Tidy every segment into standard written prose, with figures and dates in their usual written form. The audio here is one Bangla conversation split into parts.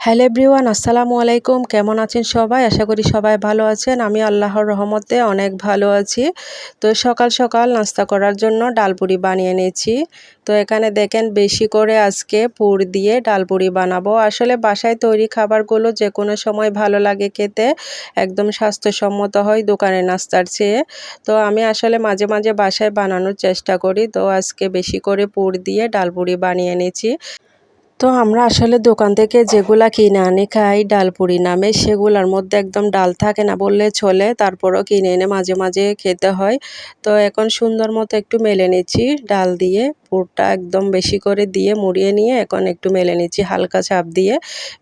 হ্যালো এভরিওয়ান, আসসালামু আলাইকুম। কেমন আছেন সবাই? আশা করি সবাই ভালো আছেন। আমি আল্লাহর রহমতে অনেক ভালো আছি। তো সকাল সকাল নাস্তা করার জন্য ডালপুরি বানিয়ে নিয়েছি। তো এখানে দেখেন বেশি করে আজকে পুর দিয়ে ডালপুরি বানাবো। আসলে বাসায় তৈরি খাবারগুলো যে কোনো সময় ভালো লাগে খেতে, একদম স্বাস্থ্যসম্মত হয় দোকানের নাস্তার চেয়ে। তো আমি আসলে মাঝে মাঝে বাসায় বানানোর চেষ্টা করি। তো আজকে বেশি করে পুর দিয়ে ডালপুরি বানিয়ে নিয়েছি। তো আমরা আসলে দোকান থেকে যেগুলা কিনে আনি খাই ডালপুরি নামে, সেগুলোর মধ্যে একদম ডাল থাকে না বললে চলে। তারপরও কিনে এনে মাঝে মাঝে খেতে হয়। তো এখন সুন্দর মতো একটু মেলে নিচ্ছি ডাল দিয়ে। পুরটা একদম বেশি করে দিয়ে মুড়িয়ে নিয়ে এখন একটু মেলে নিচ্ছি হালকা চাপ দিয়ে।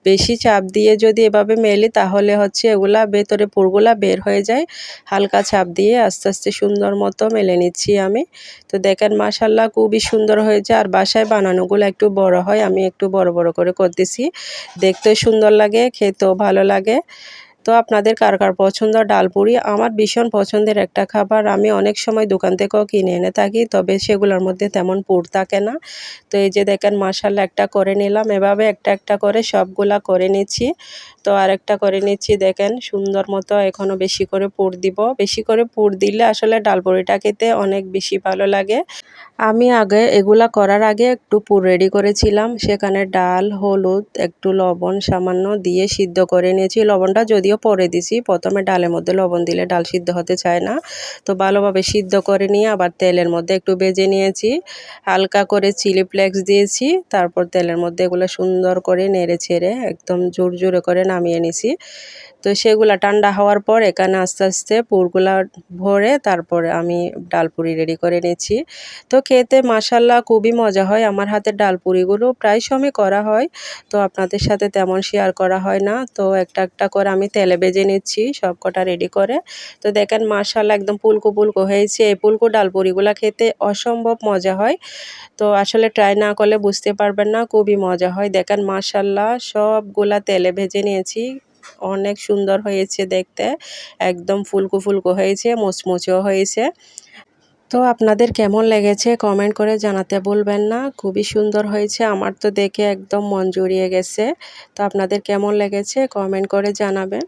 বেশি চাপ দিয়ে যদি এভাবে মেলি তাহলে হচ্ছে এগুলা ভেতরে পুরগুলা বের হয়ে যায়। হালকা চাপ দিয়ে আস্তে আস্তে সুন্দর মতো মেলে নিচ্ছি আমি। তো দেখেন মাশাআল্লাহ খুবই সুন্দর হয়েছে। আর বাসায় বানানোগুলো একটু বড় হয়, আমি একটু বড় বড় করে করতেছি। দেখতেও সুন্দর লাগে, খেতেও ভালো লাগে। তো আপনাদের কার কার পছন্দ ডালপুরি? আমার ভীষণ পছন্দের একটা খাবার। আমি অনেক সময় দোকান থেকেও কিনে এনে থাকি, তবে সেগুলোর মধ্যে তেমন পুর থাকে না। তো এই যে দেখেন মাশাআল্লাহ একটা করে নিলাম। এভাবে একটা একটা করে সবগুলা করে নিচ্ছি। তো আরেকটা করে নিচ্ছি, দেখেন সুন্দর মতো। এখনও বেশি করে পুর দিব। বেশি করে পুর দিলে আসলে ডালপুরিটা খেতে অনেক বেশি ভালো লাগে। আমি আগে এগুলা করার আগে একটু পুর রেডি করেছিলাম। সেখানে ডাল, হলুদ, একটু লবণ সামান্য দিয়ে সিদ্ধ করে নিয়েছি। লবণটা যদিও পরে দিছি, প্রথমে ডালের মধ্যে লবণ দিলে ডাল সিদ্ধ হতে চায় না। তো ভালোভাবে সিদ্ধ করে নিয়ে আবার তেলের মধ্যে একটু ভেজে নিয়েছি। হালকা করে চিলি ফ্লেক্স দিয়েছি। তারপর তেলের মধ্যে এগুলো সুন্দর করে নেড়ে ছেড়ে একদম জোরে করে নামিয়ে নিছি। তো সেগুলা ঠান্ডা হওয়ার পর এখানে আস্তে আস্তে পুরগুলা ভরে তারপরে আমি ডালপুরি রেডি করে নিচ্ছি। তো খেতে মাশাআল্লাহ খুবই মজা হয়। আমার হাতের ডালপুরিগুলো প্রায় সময় করা হয়। তো আপনাদের সাথে তেমন শেয়ার করা হয় না। তো একটা একটা করে আমি তেলে ভেজে নিচ্ছি সবকটা রেডি করে। তো দেখেন মাশাআল্লাহ একদম ফুলকো ফুলকো হয়েছে। এই ফুলকো ডালপুরিগুলা খেতে অসম্ভব মজা হয়। তো আসলে ট্রাই না করলে বুঝতে পারবেন না, খুবই মজা হয়। দেখেন মাশাআল্লাহ সবগুলা তেলে ভেজে নিয়েছি। অনেক সুন্দর হয়েছে দেখতে। একদম ফুলকো ফুলকো হয়েছে, মুচমুচেও হয়েছে। তো আপনাদের কেমন লেগেছে কমেন্ট করে জানাতে ভুলবেন না। খুবই সুন্দর হয়েছে। আমার তো দেখে একদম মন জুড়িয়ে গেছে। তো আপনাদের কেমন লেগেছে কমেন্ট করে জানাবেন।